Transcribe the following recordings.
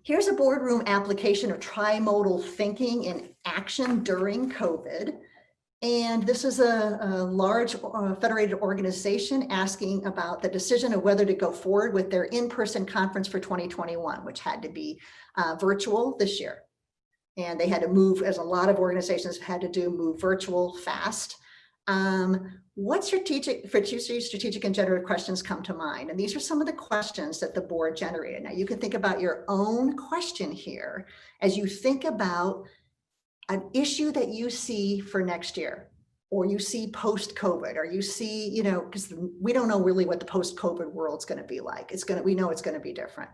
Here's a boardroom application of trimodal thinking in action during COVID. And this is a large federated organization asking about the decision of whether to go forward with their in-person conference for 2021, which had to be virtual this year. And they had to move, as a lot of organizations had to do, move virtual fast. What strategic and generative questions come to mind? And these are some of the questions that the board generated. Now you can think about your own question here as you think about an issue that you see for next year, or you see post-COVID, or you see, because we don't know really what the post-COVID world's going to be like. We know it's going to be different.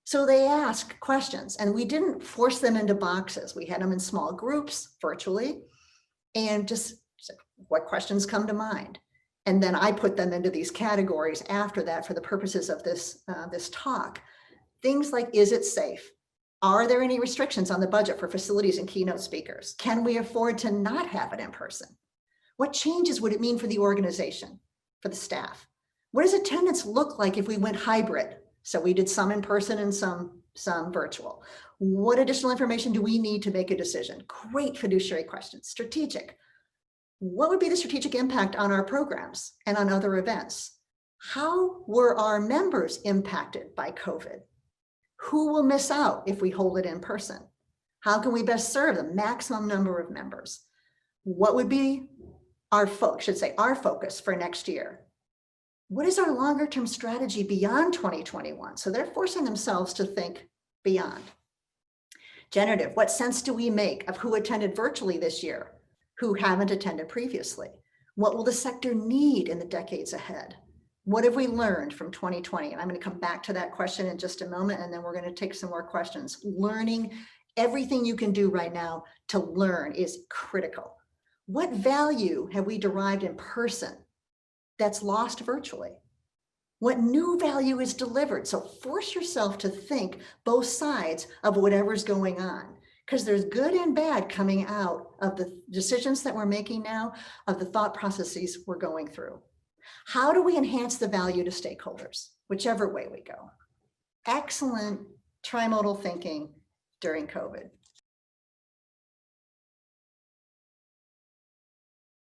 So they ask questions, and we didn't force them into boxes. We had them in small groups virtually, and just what questions come to mind. And then I put them into these categories after that for the purposes of this talk. Things like, is it safe? Are there any restrictions on the budget for facilities and keynote speakers? Can we afford to not have it in person? What changes would it mean for the organization, for the staff? What does attendance look like if we went hybrid? So we did some in person and some virtual. What additional information do we need to make a decision? Great fiduciary questions. Strategic. What would be the strategic impact on our programs and on other events? How were our members impacted by COVID? Who will miss out if we hold it in person? How can we best serve the maximum number of members? What would be our focus for next year? What is our longer term strategy beyond 2021? So they're forcing themselves to think beyond. Generative, what sense do we make of who attended virtually this year, who haven't attended previously? What will the sector need in the decades ahead? What have we learned from 2020? And I'm going to come back to that question in just a moment, and then we're going to take some more questions. Learning, everything you can do right now to learn is critical. What value have we derived in person that's lost virtually? What new value is delivered? So force yourself to think both sides of whatever's going on, because there's good and bad coming out of the decisions that we're making now, of the thought processes we're going through. How do we enhance the value to stakeholders, whichever way we go? Excellent trimodal thinking during COVID.